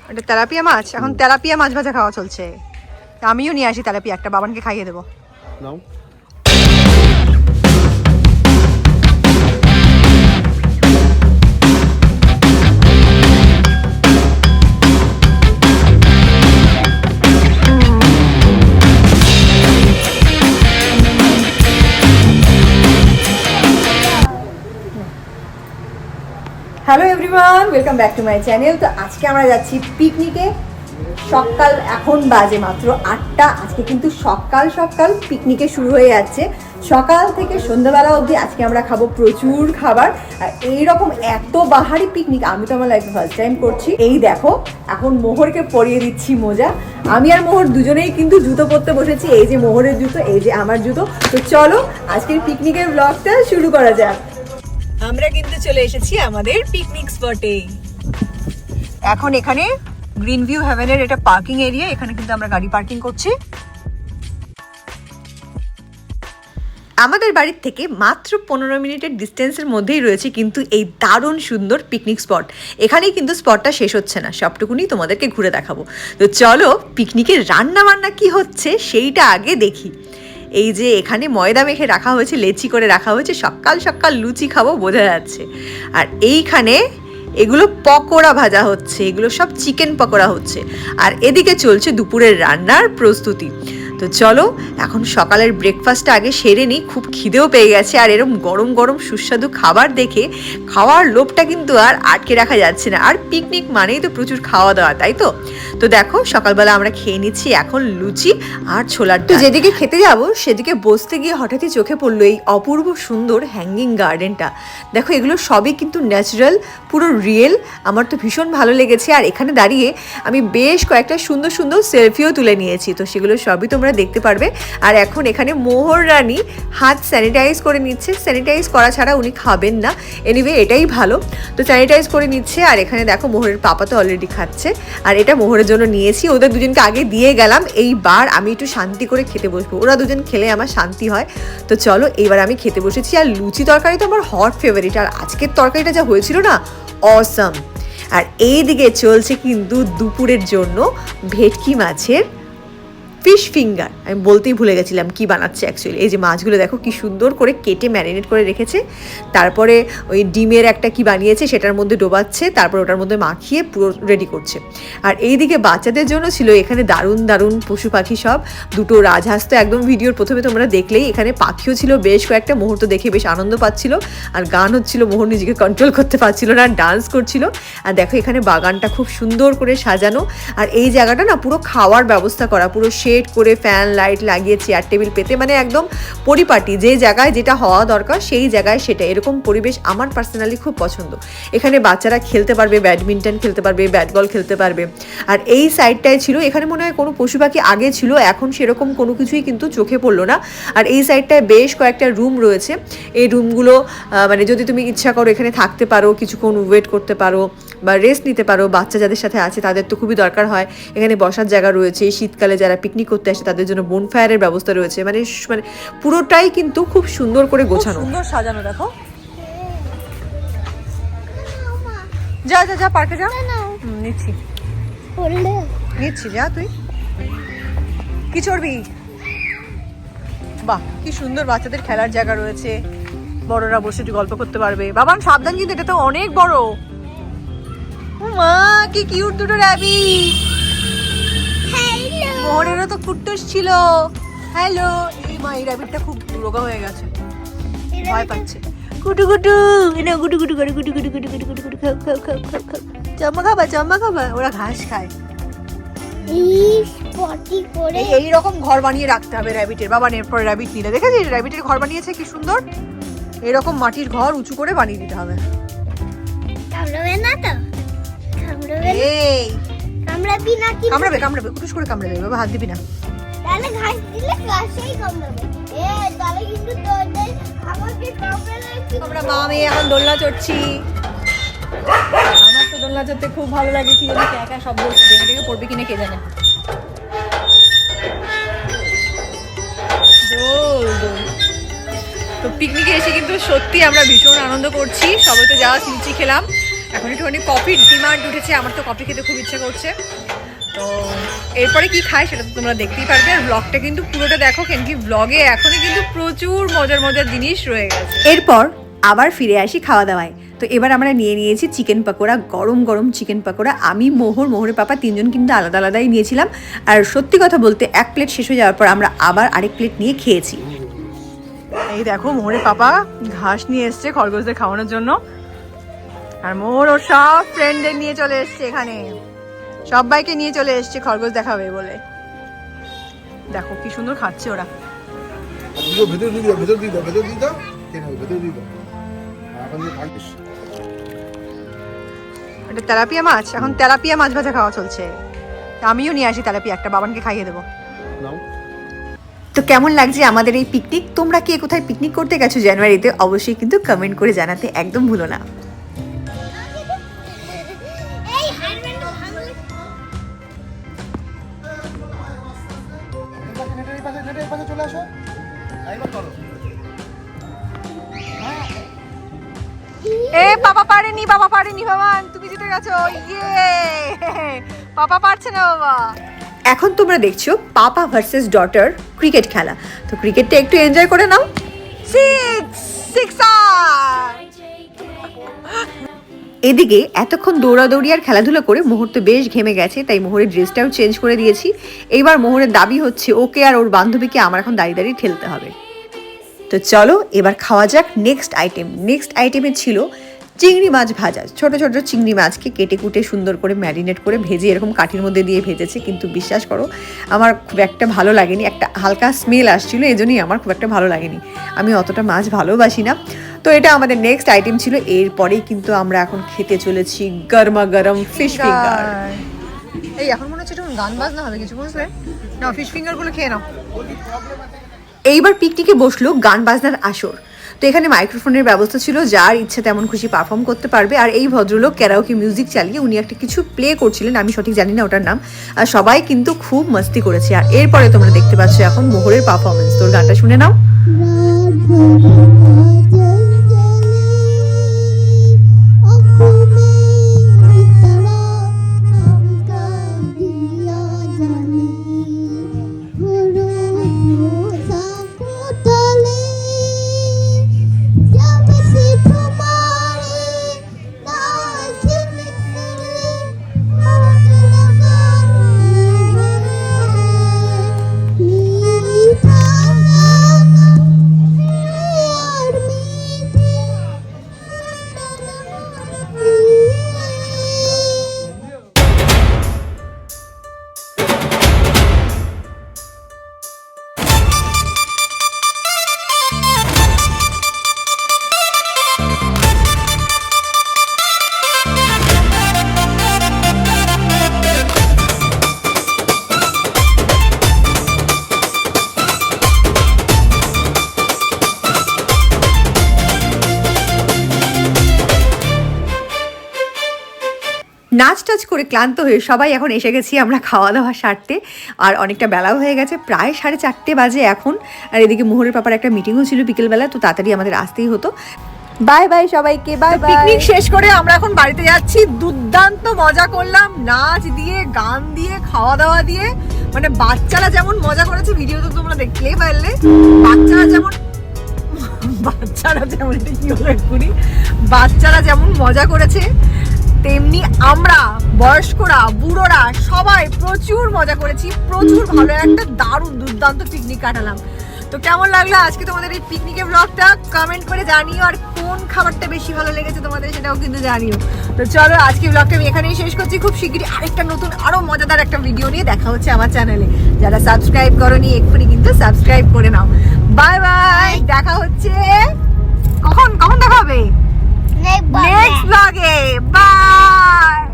এটা তেলাপিয়া মাছ, এখন তেলাপিয়া মাছ ভাজা খাওয়া চলছে। আমিও নিয়ে আসি তেলাপিয়া একটা, বাবানকে খাইয়ে দেবো। নাও। Hello everyone, welcome back to my channel. তো আজকে আমরা যাচ্ছি পিকনিকে। সকাল এখন বাজে মাত্র 8টা। আজকে কিন্তু সকাল সকাল পিকনিকে শুরু হয়ে যাচ্ছে। সকাল থেকে সন্ধ্যাবেলা অবধি আজকে আমরা খাবো প্রচুর খাবার। আর এইরকম এত বাহারি পিকনিক আমি তো আমার লাইফে ফার্স্ট টাইম করছি। এই দেখো, এখন মোহরকে পরিয়ে দিচ্ছি মোজা। আমি আর মোহর দুজনেই কিন্তু জুতো পরতে বসেছি। এই যে মোহরের জুতো, এই যে আমার জুতো। তো চলো আজকের পিকনিকের ব্লগটা শুরু করা যাক। আমরা কিন্তু চলে এসেছি আমাদের পিকনিক স্পটে। এখন এখানে গ্রিন ভিউ হেভেনের এটা পার্কিং এরিয়া, এখানে কিন্তু আমরা গাড়ি পার্কিং করছি। আমাদের বাড়ির থেকে মাত্র 15 মিনিটের ডিস্টেন্সের মধ্যেই রয়েছে কিন্তু এই দারুণ সুন্দর পিকনিক স্পট। এখানেই কিন্তু স্পটটা শেষ হচ্ছে না, সবটুকুনি তোমাদেরকে ঘুরে দেখাবো। তো চলো পিকনিকের রান্না বান্না কি হচ্ছে সেইটা আগে দেখি। এই যে এখানে ময়দা মেখে রাখা হয়েছে, লেচি করে রাখা হয়েছে, সকাল সকাল লুচি খাবো বোঝা যাচ্ছে। আর এইখানে এগুলো পকোড়া ভাজা হচ্ছে, এগুলো সব চিকেন পকোড়া হচ্ছে। আর এদিকে চলছে দুপুরের রান্নার প্রস্তুতি। তো চলো এখন সকালের ব্রেকফাস্টটা আগে সেরে নিই, খুব খিদেও পেয়ে গেছে। আর এরকম গরম গরম সুস্বাদু খাবার দেখে খাওয়ার লোভটা কিন্তু আর আটকে রাখা যাচ্ছে না। আর পিকনিক মানেই তো প্রচুর খাওয়া দাওয়া, তাই তো? তো দেখো সকালবেলা আমরা খেয়ে নিচ্ছি এখন লুচি আর ছোলার ডাল। যেদিকে খেতে যাব সেদিকে বসতে গিয়ে হঠাৎই চোখে পড়লো এই অপূর্ব সুন্দর হ্যাঙ্গিং গার্ডেনটা। দেখো এগুলো সবই কিন্তু ন্যাচারাল, পুরো রিয়েল। আমার তো ভীষণ ভালো লেগেছে। আর এখানে দাঁড়িয়ে আমি বেশ কয়েকটা সুন্দর সুন্দর সেলফিও তুলে নিয়েছি। তো সেগুলো সবই তোমরা দেখতে পারবে। আর এখন এখানে মোহর রানী হাত স্যানিটাইজ করে নিচ্ছে। স্যানিটাইজ করা ছাড়া উনি খাবেন না, এনিওয়ে এটাই ভালো। তো স্যানিটাইজ করে নিচ্ছে। আর এখানে দেখো মোহরের পাপা তো অলরেডি খাচ্ছে। আর এটা মোহরের জন্য নিয়েছি, ওদের দুজনকে আগে দিয়ে গেলাম। এইবার আমি একটু শান্তি করে খেতে বসবো, ওরা দুজন খেলে আমার শান্তি হয়। তো চলো এইবার আমি খেতে বসেছি। আর লুচি তরকারি তো আমার হট ফেভারিট। আর আজকের তরকারিটা যা হয়েছিল না, অসাম। আর এইদিকে চলছে কিন্তু দুপুরের জন্য ভেটকি মাছের ফিশ ফিঙ্গার। আমি বলতেই ভুলে গেছিলাম কি বানাচ্ছে অ্যাকচুয়ালি। এই যে মাছগুলো দেখো কি সুন্দর করে কেটে ম্যারিনেট করে রেখেছে। তারপরে ওই ডিমের একটা কি বানিয়েছে সেটার মধ্যে ডোবাচ্ছে, তারপর ওটার মধ্যে মাখিয়ে পুরো রেডি করছে। আর এইদিকে বাচ্চাদের জন্য ছিল এখানে দারুণ দারুণ পশু পাখি সব। দুটো রাজহাঁস তো একদম ভিডিওর প্রথমে তোমরা দেখলেই। এখানে পাখিও ছিল বেশ কয়েকটা, মুহূর্ত দেখে বেশ আনন্দ পাচ্ছিল। আর গান হচ্ছিল, মোহর নিজেকে কন্ট্রোল করতে পারছিল না, ডান্স করছিল। আর দেখো এখানে বাগানটা খুব সুন্দর করে সাজানো। আর এই জায়গাটা না পুরো খাওয়ার ব্যবস্থা করা, পুরো করে ফ্যান লাইট লাগিয়ে চেয়ার টেবিল পেতে, মানে একদম পরিপাটি। যে জায়গায় যেটা হওয়া দরকার সেই জায়গায় সেটা। এরকম পরিবেশ আমার পার্সোনালি খুব পছন্দ। এখানে বাচ্চারা খেলতে পারবে, ব্যাডমিন্টন খেলতে পারবে, ব্যাট বল খেলতে পারবে। আর এই সাইডটায় ছিল, এখানে মনে হয় কোনো পশু পাখি আগে ছিল, এখন সেরকম কোনো কিছুই কিন্তু চোখে পড়লো না। আর এই সাইডটায় বেশ কয়েকটা রুম রয়েছে। এই রুমগুলো মানে যদি তুমি ইচ্ছা করো এখানে থাকতে পারো, কিছুক্ষণ ওয়েট করতে পারো বা রেস্ট নিতে পারো। বাচ্চা যাদের সাথে আছে তাদের তো খুবই দরকার হয়। এখানে বসার জায়গা রয়েছে, শীতকালে যারা পিকনিক করতে আসে তাদের জন্য বোনফায়ারের ব্যবস্থা রয়েছে। মানে মানে পুরোটাই কিন্তু খুব সুন্দর করে গোছানো, সুন্দর সাজানো। দেখো যা যা যা পার্কে যা। নিচ্ছি নিচ্ছি, যা তুই কি চড়বি। বাহ কি সুন্দর বাচ্চাদের খেলার জায়গা রয়েছে, বড়রা বসে গল্প করতে পারবে। বাবান সাবধান, কিন্তু এটা তো অনেক বড়। মা কি কিউট দুটো র্যাবিট। মোহরেরও তো কুট্টুস ছিল। হ্যালো। এই মা এই র্যাবিটটা খুব রোগা হয়ে গেছে, ভয় পাচ্ছে। গুটু গুটু এনে গুটু গুটু করে গুটু গুটু গুটু গুটু গুটু খাও খাও খাও খাও খাও। চম্মা খাবা, চম্মা খাবা। ওরা ঘাস খায়। এইরকম ঘর বানিয়ে রাখতে হবে র্যাবিটের। বাবা এরপর র্যাবিট নিলে দেখেছিস র্যাবিটের ঘর বানিয়েছে কি সুন্দর। এরকম মাটির ঘর উঁচু করে বানিয়ে দিতে হবে। এই কামড়াবে কামড়াবে, কুটুস করে কামড়ে দেবে বাবা, হাত দিবি না। তাহলে ঘাস দিলে ঘাসেই কামড়াবে। তাহলে কিন্তু তোদের আমাকে কামড়ালে। আমরা মা মেয়ে এখন দোলনা চড়ছি। আমার তো দোলনা চড়তে খুব ভালো লাগে, কি জানি একা সব বলছি, দেখে দেখে পড়বে কিনা কে জানে। দোল দোল। তো পিকনিকে এসে কিন্তু সত্যি আমরা ভীষণ আনন্দ করছি। সবাই তো যাওয়া লুচি খেলাম। এখন একটুখানি কফির ডিমান্ড উঠেছে, আমার তো কফি খেতে খুব ইচ্ছা করছে। তো এরপরে কি খায় সেটা তো তোমরা দেখতেই পারবে। আর ব্লগটা কিন্তু পুরোটা দেখো, কেন কি ব্লগে এখনই কিন্তু প্রচুর মজার মজার জিনিস রয়ে গেছে। এরপর আবার ফিরে আসি খাওয়া দাওয়ায়। তো এবার আমরা নিয়েছি চিকেন পকোড়া, গরম গরম চিকেন পকোড়া। আমি মোহরের পাপা তিনজন কিন্তু আলাদা আলাদাই নিয়েছিলাম। আর সত্যি কথা বলতে এক প্লেট শেষ হয়ে যাওয়ার পর আমরা আবার আরেক প্লেট নিয়ে খেয়েছি। এই দেখো মোহরের পাপা ঘাস নিয়ে এসছে খরগোশদের খাওয়ানোর জন্য। আর মোহর ওর সব ফ্রেন্ডদের নিয়ে চলে এসছে এখানে, সবাইকে নিয়ে চলে এসছে খরগোশ দেখাবে বলে। দেখো কি সুন্দর খাচ্ছে ওরা। এটা তেলাপিয়া মাছ, এখন তেলাপিয়া মাছ ভাজা খাওয়া চলছে। আমিও নিয়ে আসি তেলাপিয়া একটা, বাবানকে খাইয়ে দেবো। তো কেমন লাগছে আমাদের এই পিকনিক? তোমরা কে কোথায় পিকনিক করতে গেছো জানুয়ারিতে? অবশ্যই কিন্তু কমেন্ট করে জানাতে একদম ভুলো না। এ পাপা পারেনি, বাবা পারেনি, বাবান তুমি জিতে গেছো। ইয়ে, পাপা পারছে না বাবা। এখন তোমরা দেখছো পাপা ভার্সেস ডটার ক্রিকেট খেলা। তো ক্রিকেটটা একটু এনজয় করে নাও। এদিকে এতক্ষণ দৌড়াদৌড়ি আর খেলাধুলা করে মোহর তো বেশ ঘেমে গেছে, তাই মোহরের ড্রেসটাও চেঞ্জ করে দিয়েছি। এইবার মোহরের দাবি হচ্ছে ওকে আর ওর বান্ধবীকে আমার এখন দাঁড়িয়ে দাঁড়িয়ে ঠেলতে হবে। তো চলো এবার খাওয়া যাক নেক্সট আইটেম। নেক্সট আইটেমে ছিল চিংড়ি মাছ ভাজা। ছোট ছোট চিংড়ি মাছকে কেটে কুটে সুন্দর করে ম্যারিনেট করে ভেজে এরকম কাঠির মধ্যে দিয়ে ভেজেছে, কিন্তু বিশ্বাস করো আমার খুব একটা ভালো লাগেনি। একটা হালকা স্মেল আসছিল, এই জন্যই আমার খুব একটা ভালো লাগেনি। আমি অতটা মাছ ভালোবাসি না। তো এটা আমাদের নেক্সট আইটেম ছিল। এরপরেই কিন্তু আমরা এখন খেতে চলেছি গরমা গরম ফিশ ফিঙ্গার। এই এখন মনে হচ্ছে একটু গান বাজনা হবে কিছু, বুঝলে না? ফিশ ফিঙ্গার গুলো খেয়ে নাও। এইবার পিকনিকে বসলো গান বাজনার আসর। তো এখানে মাইক্রোফোনের ব্যবস্থা ছিল, যার ইচ্ছে তেমন খুশি পারফর্ম করতে পারবে। আর এই ভদ্রলোক ক্যারাওকে মিউজিক চালিয়ে উনি একটা কিছু প্লে করছিলেন, আমি সঠিক জানি না ওটার নাম। আর সবাই কিন্তু খুব মস্তি করেছে। আর এরপরে তোমরা দেখতে পাচ্ছ এখন মোহরের পারফরমেন্স। তোর গানটা শুনে নাও। নাচ টাচ করে ক্লান্ত হয়ে সবাই এখন এসে গেছি আমরা খাওয়া দাওয়া সারতে। আর অনেকটা বেলাও হয়ে গেছে, প্রায় 4:30 বাজে এখন। আর এদিকে মোহরের পাপার একটা মিটিংও ছিল বিকেলবেলা, তো তাড়াতাড়ি আমাদের আসতেই হতো। বাই বাই সবাইকে, বাই বাই। পিকনিক শেষ করে আমরা এখন বাড়িতে যাচ্ছি। দুর্দান্ত মজা করলাম, নাচ দিয়ে, গান দিয়ে, খাওয়া দাওয়া দিয়ে। মানে বাচ্চারা যেমন মজা করেছে, ভিডিও তো তোমরা দেখলেই পারলে। বাচ্চারা যেমন এটা কি হলো এক্ষুনি, বাচ্চারা যেমন মজা করেছে, তেমনি আমরা বয়স্করা, বুড়োরা সবাই প্রচুর মজা করেছি। প্রচুর ভালো একটা দারুণ দুর্দান্ত পিকনিক কাটালাম। তো কেমন লাগলো আজকে তোমাদের এই পিকনিকের ব্লগটা? কমেন্ট করে জানিও। আর কোন খাবারটা বেশি ভালো লেগেছে তোমাদের সেটাও কিন্তু জানিও। তো চলো আজকে ব্লগটা আমি এখানেই শেষ করছি। খুব শীঘ্রই আরেকটা নতুন আরো মজাদার একটা ভিডিও নিয়ে দেখা হচ্ছে আমার চ্যানেলে। যারা সাবস্ক্রাইব করোনি এক্ষুনি কিন্তু সাবস্ক্রাইব করে নাও। বাই বাই, দেখা হচ্ছে কখন দেখা হবে নেক্সট ব্লগে। বাই।